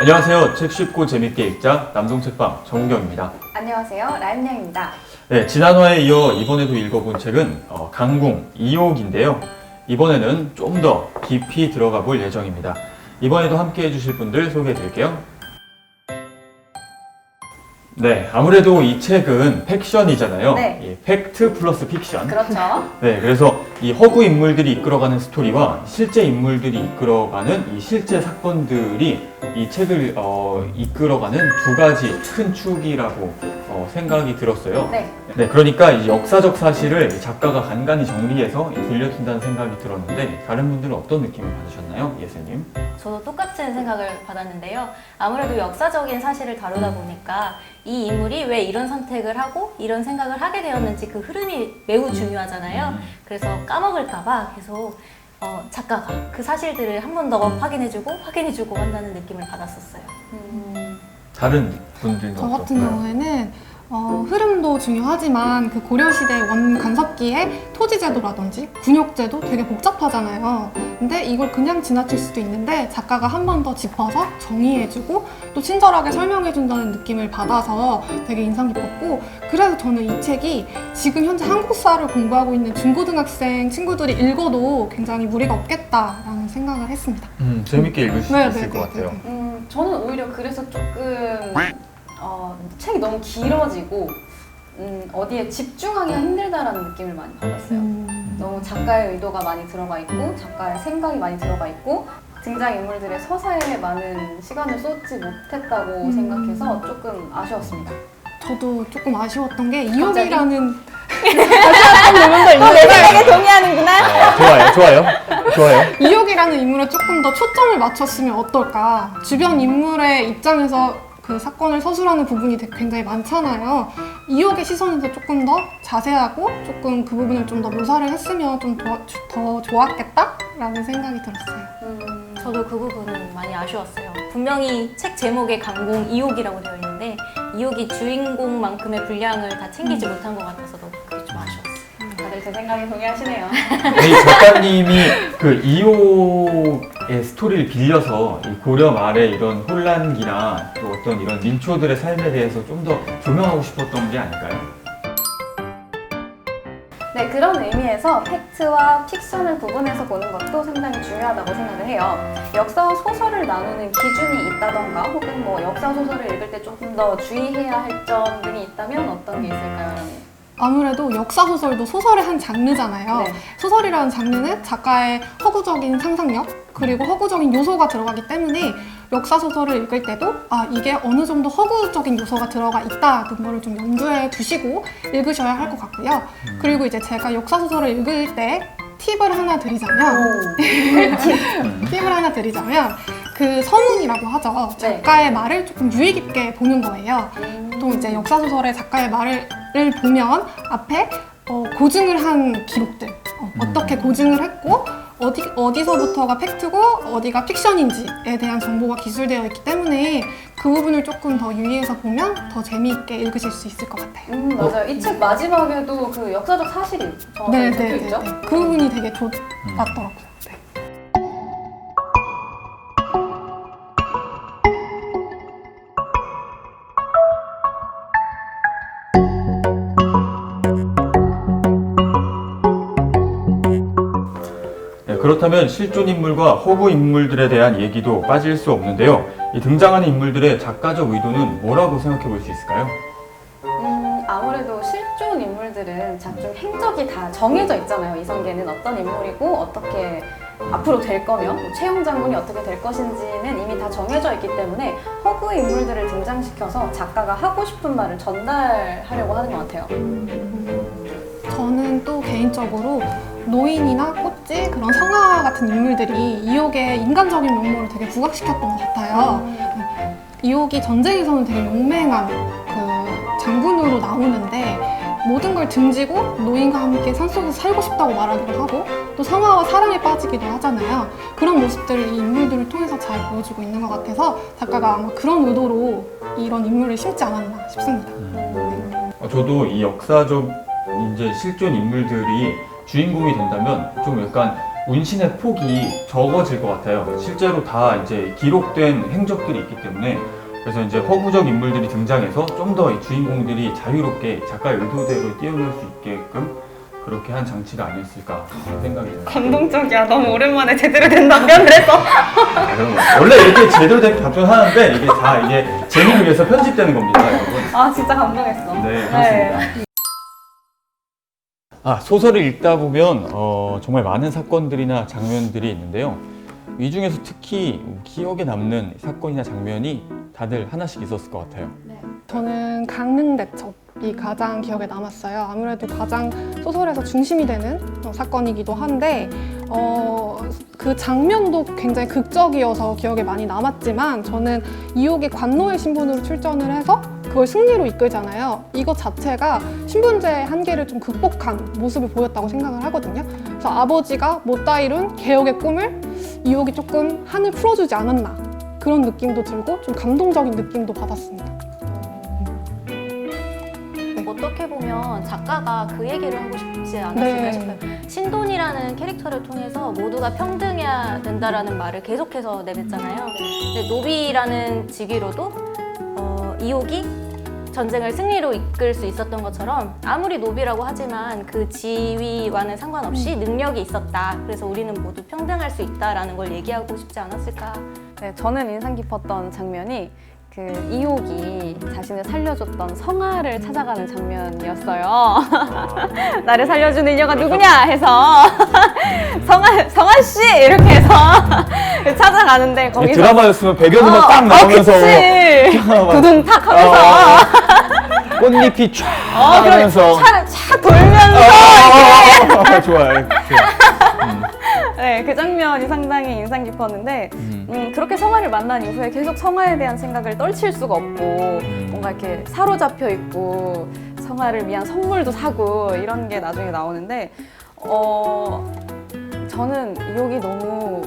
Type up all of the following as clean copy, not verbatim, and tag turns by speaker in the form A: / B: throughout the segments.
A: 안녕하세요. 책 쉽고 재밌게 읽자 남성책방 정우경입니다.
B: 안녕하세요. 라임양입니다.
A: 네, 지난화에 이어 이번에도 읽어본 책은 강궁 이옥인데요. 이번에는 좀 더 깊이 들어가 볼 예정입니다. 이번에도 함께 해주실 분들 소개해 드릴게요. 네, 아무래도 이 책은 팩션이잖아요.
B: 네.
A: 예, 팩트 플러스 픽션.
B: 그렇죠.
A: 네, 그래서 이 허구 인물들이 이끌어가는 스토리와 실제 인물들이 이끌어가는 이 실제 사건들이 이 책을 이끌어가는 두 가지 큰 축이라고 생각이 들었어요.
B: 네.
A: 네, 그러니까 이 역사적 사실을 작가가 간간히 정리해서 들려준다는 생각이 들었는데 다른 분들은 어떤 느낌을 받으셨나요, 예슬님?
C: 저도 똑같은 생각을 받았는데요. 아무래도 역사적인 사실을 다루다 보니까 이 인물이 왜 이런 선택을 하고 이런 생각을 하게 되었는지 그 흐름이 매우 중요하잖아요. 그래서 까먹을까봐 계속 작가가 그 사실들을 한 번 더 확인해주고 한다는 느낌을 받았었어요.
A: 다른 분들은
D: 저 같은
A: 어떤가요?
D: 경우에는 흐름도 중요하지만 그 고려시대 원간섭기의 토지제도라든지 군역제도 되게 복잡하잖아요. 근데 이걸 그냥 지나칠 수도 있는데 작가가 한 번 더 짚어서 정의해주고 또 친절하게 설명해준다는 느낌을 받아서 되게 인상 깊었고, 그래서 저는 이 책이 지금 현재 한국사를 공부하고 있는 중고등학생 친구들이 읽어도 굉장히 무리가 없겠다라는 생각을 했습니다.
A: 재밌게 읽을 수
D: 네,
A: 있을
D: 네,
A: 것
D: 네,
A: 같아요.
D: 네,
B: 저는 오히려 그래서 조금 책이 너무 길어지고 어디에 집중하기가 힘들다라는 느낌을 많이 받았어요. 너무 작가의 의도가 많이 들어가 있고 작가의 생각이 많이 들어가 있고 등장인물들의 서사에 많은 시간을 쏟지 못했다고 생각해서 조금 아쉬웠습니다.
D: 저도 조금 아쉬웠던 게
B: 갑자기?
D: 이옥이라는
B: 내 생각에 동의하는구나.
A: 좋아요.
D: 이옥이라는 인물에 조금 더 초점을 맞췄으면 어떨까. 주변 인물의 입장에서 그 사건을 서술하는 부분이 굉장히 많잖아요. 이옥의 시선에서 조금 더 자세하고 조금 그 부분을 좀 더 묘사를 했으면 좀 더 좋았겠다라는 생각이 들었어요.
C: 저도 그 부분은 많이 아쉬웠어요. 분명히 책 제목에 강궁 이옥이라고 되어 있는데 이옥이 주인공만큼의 분량을 다 챙기지 못한 것 같아서 그게 좀 아쉬웠어요.
B: 다들 제 생각에 동의하시네요.
A: 이 작가님이 그 이옥의 스토리를 빌려서 이 고려 말의 이런 혼란기나 또 어떤 이런 민초들의 삶에 대해서 좀 더 조명하고 싶었던 게 아닐까요?
B: 네, 그런 의미에서 팩트와 픽션을 구분해서 보는 것도 상당히 중요하다고 생각을 해요. 역사와 소설을 나누는 기준이 있다던가 혹은 뭐 역사 소설을 읽을 때 조금 더 주의해야 할 점들이 있다면 어떤 게 있을까요?
D: 아무래도 역사소설도 소설의 한 장르잖아요.
B: 네.
D: 소설이라는 장르는 작가의 허구적인 상상력 그리고 허구적인 요소가 들어가기 때문에 역사소설을 읽을 때도 이게 어느 정도 허구적인 요소가 들어가 있다는 거를 좀 염두에 두시고 읽으셔야 할 것 같고요. 그리고 이제 제가 역사소설을 읽을 때 팁을 하나 드리자면 그 서문이라고 하죠. 작가의 말을 조금 유의 깊게 보는 거예요. 또 이제 역사소설의 작가의 말을 보면 앞에 고증을 한 기록들, 어떻게 고증을 했고 어디서부터가 팩트고 어디가 픽션인지에 대한 정보가 기술되어 있기 때문에 그 부분을 조금 더 유의해서 보면 더 재미있게 읽으실 수 있을 것 같아요.
B: 맞아요. 이 책 마지막에도 그 역사적 사실이 정확하게 적혀 있죠?
D: 그 부분이 되게 좋았더라고요. 네.
A: 네, 그렇다면 실존 인물과 허구 인물들에 대한 얘기도 빠질 수 없는데요. 이 등장하는 인물들의 작가적 의도는 뭐라고 생각해 볼 수 있을까요?
B: 아무래도 실존 인물들은 좀 행적이 다 정해져 있잖아요. 이성계는 어떤 인물이고 어떻게 앞으로 될 거며 최영 장군이 어떻게 될 것인지는 이미 다 정해져 있기 때문에 허구 인물들을 등장시켜서 작가가 하고 싶은 말을 전달하려고 하는 것 같아요.
D: 저는 또 개인적으로 노인이나 꽃지 그런 성화 같은 인물들이 이옥의 인간적인 면모를 되게 부각시켰던 것 같아요. 이옥이 전쟁에서는 되게 용맹한 그 장군으로 나오는데 모든 걸 등지고 노인과 함께 산속에서 살고 싶다고 말하기도 하고 또 성화와 사랑에 빠지기도 하잖아요. 그런 모습들을 이 인물들을 통해서 잘 보여주고 있는 것 같아서 작가가 아마 그런 의도로 이런 인물을 심지 않았나 싶습니다.
A: 저도 이 역사적 이제 실존 인물들이 주인공이 된다면 좀 약간 운신의 폭이 적어질 것 같아요. 실제로 다 이제 기록된 행적들이 있기 때문에 그래서 이제 허구적 인물들이 등장해서 좀 더 주인공들이 자유롭게 작가의 의도대로 뛰어놀 수 있게끔 그렇게 한 장치가 아니었을까 생각이 들어요.
B: 감동적이야. 너무 오랜만에 제대로 된 답변을 해서.
A: 원래 이렇게 제대로 된 답변하는데 이게 다 이게 재미를 위해서 편집되는 겁니다, 여러분.
B: 아 진짜 감동했어.
A: 네, 그렇습니다. 소설을 읽다 보면 정말 많은 사건들이나 장면들이 있는데요. 이 중에서 특히 기억에 남는 사건이나 장면이 다들 하나씩 있었을 것 같아요.
D: 저는 강릉대첩이 가장 기억에 남았어요. 아무래도 가장 소설에서 중심이 되는 사건이기도 한데 그 장면도 굉장히 극적이어서 기억에 많이 남았지만 저는 이옥이 관노의 신분으로 출전을 해서 그걸 승리로 이끌잖아요. 이것 자체가 신분제의 한계를 좀 극복한 모습을 보였다고 생각을 하거든요. 그래서 아버지가 못다 이룬 개혁의 꿈을 이옥이 조금 한을 풀어주지 않았나 그런 느낌도 들고 좀 감동적인 느낌도 받았습니다.
C: 어떻게 보면 작가가 그 얘기를 하고 싶지 않았을까
D: 네.
C: 싶어요. 신돈이라는 캐릭터를 통해서 모두가 평등해야 된다라는 말을 계속해서 내뱉잖아요. 근데 노비라는 직위로도 이옥이 전쟁을 승리로 이끌 수 있었던 것처럼 아무리 노비라고 하지만 그 지위와는 상관없이 능력이 있었다. 그래서 우리는 모두 평등할 수 있다라는 걸 얘기하고 싶지 않았을까.
B: 네, 저는 인상 깊었던 장면이 그 이옥이 자신을 살려줬던 성아를 찾아가는 장면이었어요. 나를 살려준 인여가 누구냐 해서 성아 씨 이렇게 해서 찾아가는데 거기서
A: 드라마였으면 배경음악 딱 나오면서
B: 그치. 두둥탁 하면서
A: 꽃잎이 쫙
B: 그럼
A: 하면서
B: 차를 쫙 돌면서
A: 좋아요.
B: 네, 그 장면이 상당히 인상 깊었는데 그렇게 성아를 만난 이후에 계속 성아에 대한 생각을 떨칠 수가 없고 뭔가 이렇게 사로잡혀 있고 성아를 위한 선물도 사고 이런 게 나중에 나오는데 저는 이옥이 너무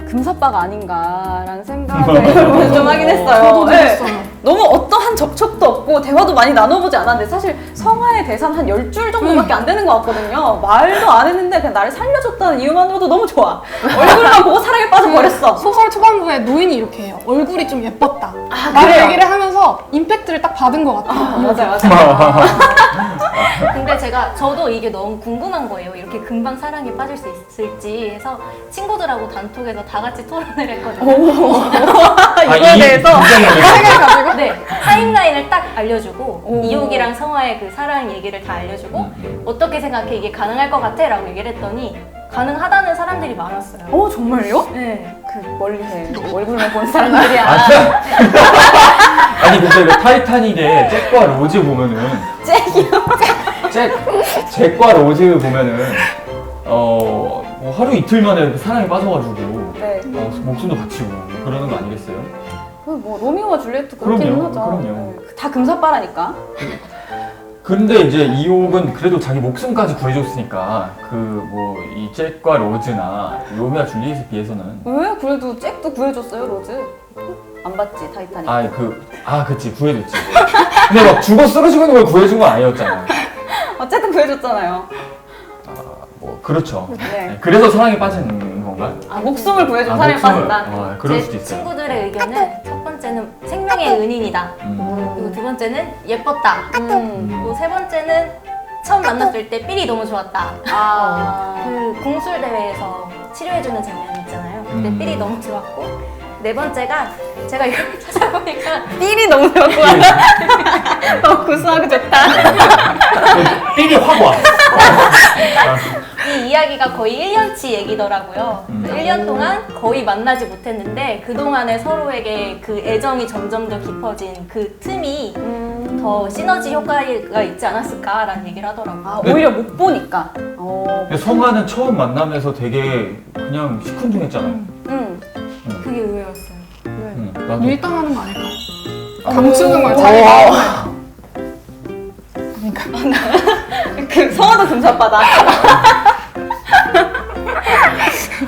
B: 금사빠가 아닌가라는 생각을 좀 하긴 했어요.
D: 저도
B: 네.
D: 들었어요.
B: 너무 어떠한 접촉도 없고 대화도 많이 나눠보지 않았는데 사실 성화의 대사는 한 10줄 정도밖에 안 되는 것 같거든요. 말도 안 했는데 그냥 나를 살려줬다는 이유만으로도 너무 좋아. 얼굴만 보고 사랑에 빠져버렸어.
D: 소설 초반부에 노인이 이렇게 해요. 얼굴이 좀 예뻤다. 라는
B: 그래요?
D: 얘기를 하면서 임팩트를 딱 받은 것 같아요.
B: 맞아요.
C: 근데 저도 이게 너무 궁금한 거예요. 이렇게 금방 사랑에 빠질 수 있을지 해서 친구들하고 단톡에서 다 같이 토론을 했거든요.
B: 이거에 대해서
D: 생각해가지고
C: 네, 타임라인을 딱 알려주고 이옥이랑 성화의 그 사랑 얘기를 다 알려주고 어떻게 생각해? 이게 가능할 것 같아? 라고 얘기를 했더니 가능하다는 사람들이 많았어요.
B: 정말요?
C: 네.
B: 그 멀리해. 얼굴만 본 사람들이야.
A: 아니 근데 그 타이타닉에 잭과 로즈 보면은 잭과 로즈 보면은 뭐 하루 이틀 만에 이렇게 사랑에 빠져가지고
B: 네.
A: 목숨도 바치고 그러는 거 아니겠어요?
B: 뭐 로미오와 줄리엣도 그렇기는
A: 그럼요,
B: 하죠.
A: 그럼요.
B: 네. 다 금사빠라니까.
A: 근데 이제 이옥은 그래도 자기 목숨까지 구해줬으니까 그 뭐 이 잭과 로즈나 로미오와 줄리엣에 비해서는
B: 왜? 그래도 잭도 구해줬어요, 로즈. 안 봤지, 타이타닉.
A: 그치 구해줬지. 근데 막 죽어 쓰러지고 있는 걸 구해준 건 아니었잖아.
B: 어쨌든 구해줬잖아요.
A: 뭐 그렇죠.
B: 네.
A: 그래서 사랑에 빠진 건가?
B: 목숨을 구해준 사람이 빠진다.
A: 그럴
C: 제
A: 수도 있어요.
C: 친구들의 의견은 첫 번째는 생명의 은인이다. 그리고 두 번째는 예뻤다. 그리고 세 번째는 처음 만났을 때 삘이 너무 좋았다. 그 공술 대회에서 치료해주는 장면 있잖아요. 그때 삘이 너무 좋았고 네 번째가 제가 이걸 찾아보니까
B: 삘이 너무 좋았고 너무 구수하고 좋다.
A: 삘이 확 와.
C: 이 이야기가 거의 1년치 얘기더라고요. 1년 동안 거의 만나지 못했는데 그동안에 서로에게 그 애정이 점점 더 깊어진 그 틈이 더 시너지 효과가 있지 않았을까라는 얘기를 하더라고요.
B: 오히려 못 보니까.
A: 근데 성화는 처음 만나면서 되게 그냥 시큰둥했잖아.
C: 그게 의외였어요.
A: 나도.
D: 밀당하는 거 아닐까요? 감추는 걸 자기가 하는 거예요.
B: 그 성화도 금사빠다.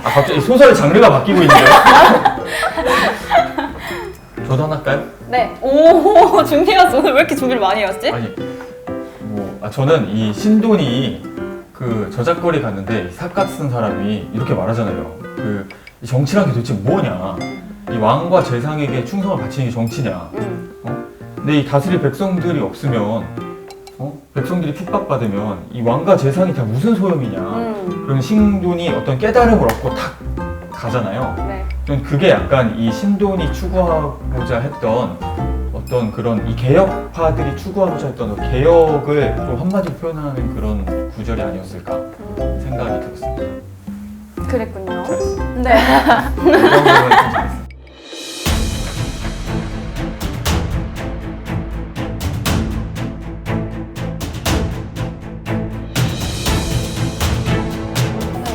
A: 갑자기 소설의 장르가 바뀌고 있는데요? 저도 하나 할까요?
B: 네. 오, 준비했어. 오늘 왜 이렇게 준비를 많이 해왔지?
A: 저는 이 신돈이 그 저작거리 갔는데 삿갓 쓴 사람이 이렇게 말하잖아요. 이 정치란 게 도대체 뭐냐? 이 왕과 재상에게 충성을 바치는 게 정치냐? 근데 이 다스릴 백성들이 없으면 백성들이 핍박받으면 이 왕과 재상이 다 무슨 소용이냐? 그런 신돈이 어떤 깨달음을 얻고 탁 가잖아요.
B: 네.
A: 저는 그게 약간 이 신돈이 추구하고자 했던 어떤 그런 이 개혁파들이 추구하고자 했던 그 개혁을 좀 한마디로 표현하는 그런 구절이 아니었을까 생각이 들었습니다.
B: 그랬군요.
A: 잘했어요.
B: 네.
A: 이 정도면 좀 잘했어요.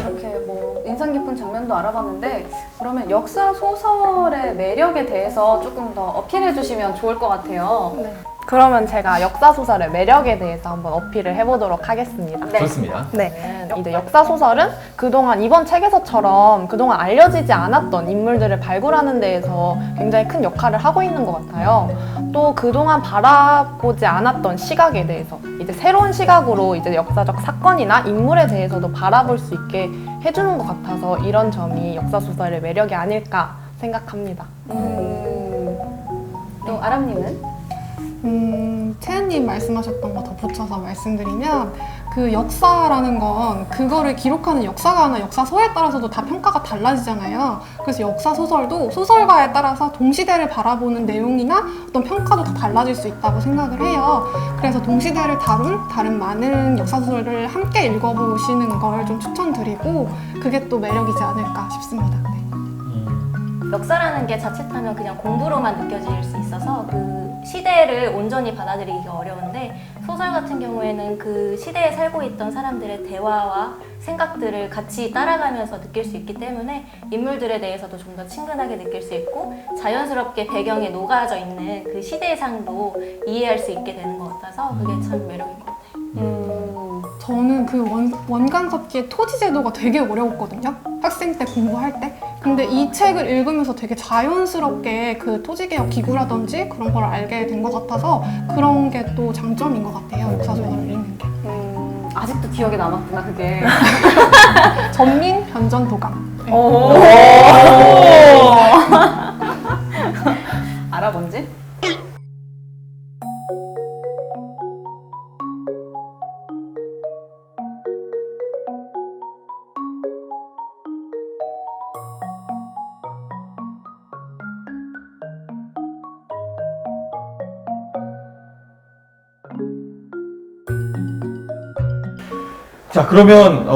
B: 이렇게 뭐 인상 깊은 장면도 알아봤는데 그러면 역사 소설의 매력에 대해서 조금 더 어필해 주시면 좋을 것 같아요.
E: 그러면 제가 역사 소설의 매력에 대해서 한번 어필을 해보도록 하겠습니다.
B: 네.
A: 좋습니다.
E: 네, 이제 역사 소설은 그동안 이번 책에서처럼 그동안 알려지지 않았던 인물들을 발굴하는 데에서 굉장히 큰 역할을 하고 있는 것 같아요. 또 그동안 바라보지 않았던 시각에 대해서 이제 새로운 시각으로 이제 역사적 사건이나 인물에 대해서도 바라볼 수 있게 해주는 것 같아서 이런 점이 역사 소설의 매력이 아닐까 생각합니다.
B: 또 아람님은?
D: 채은님 말씀하셨던 거 덧붙여서 말씀드리면 그 역사라는 건 그거를 기록하는 역사가나 역사서에 따라서도 다 평가가 달라지잖아요. 그래서 역사 소설도 소설가에 따라서 동시대를 바라보는 내용이나 어떤 평가도 다 달라질 수 있다고 생각을 해요. 그래서 동시대를 다룬 다른 많은 역사 소설을 함께 읽어보시는 걸 좀 추천드리고 그게 또 매력이지 않을까 싶습니다. 네.
C: 역사라는 게 자칫하면 그냥 공부로만 느껴질 수 있어서 그 시대를 온전히 받아들이기가 어려운데 소설 같은 경우에는 그 시대에 살고 있던 사람들의 대화와 생각들을 같이 따라가면서 느낄 수 있기 때문에 인물들에 대해서도 좀 더 친근하게 느낄 수 있고 자연스럽게 배경에 녹아져 있는 그 시대상도 이해할 수 있게 되는 것 같아서 그게 참 매력인 것 같아요.
D: 저는 그 원강섭기의 토지제도가 되게 어려웠거든요. 학생 때 공부할 때. 근데 이 책을 읽으면서 되게 자연스럽게 그 토지개혁 기구라든지 그런 걸 알게 된 것 같아서 그런 게 또 장점인 것 같아요. 역사소설을 읽는 게.
B: 아직도 기억에 남았구나 그게.
D: 전민 변전 도감. 네.
B: 알아 뭔지?
A: 자, 그러면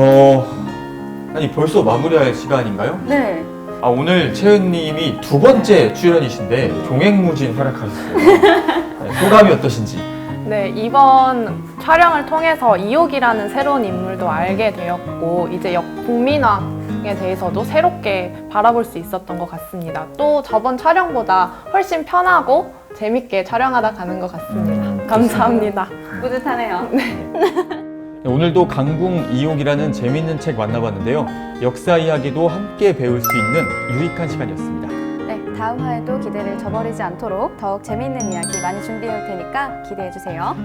A: 아니 벌써 마무리할 시간인가요?
B: 네.
A: 아, 오늘 채은님이 두 번째 출연이신데 종횡무진 활약하셨어요. 네, 소감이 어떠신지?
E: 네, 이번 촬영을 통해서 이옥이라는 새로운 인물도 알게 되었고 이제 국민왕에 대해서도 새롭게 바라볼 수 있었던 것 같습니다. 또 저번 촬영보다 훨씬 편하고 재밌게 촬영하다 가는 것 같습니다. 감사합니다.
B: 뿌듯하네요.
A: 네, 오늘도 강궁 이옥이라는 재밌는 책 만나봤는데요. 역사 이야기도 함께 배울 수 있는 유익한 시간이었습니다.
B: 네, 다음 화에도 기대를 저버리지 않도록 더욱 재미있는 이야기 많이 준비해 올 테니까 기대해 주세요.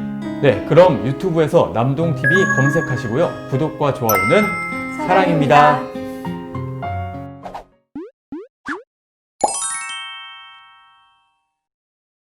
A: 네, 그럼 유튜브에서 남동TV 검색하시고요. 구독과 좋아요는 사랑입니다.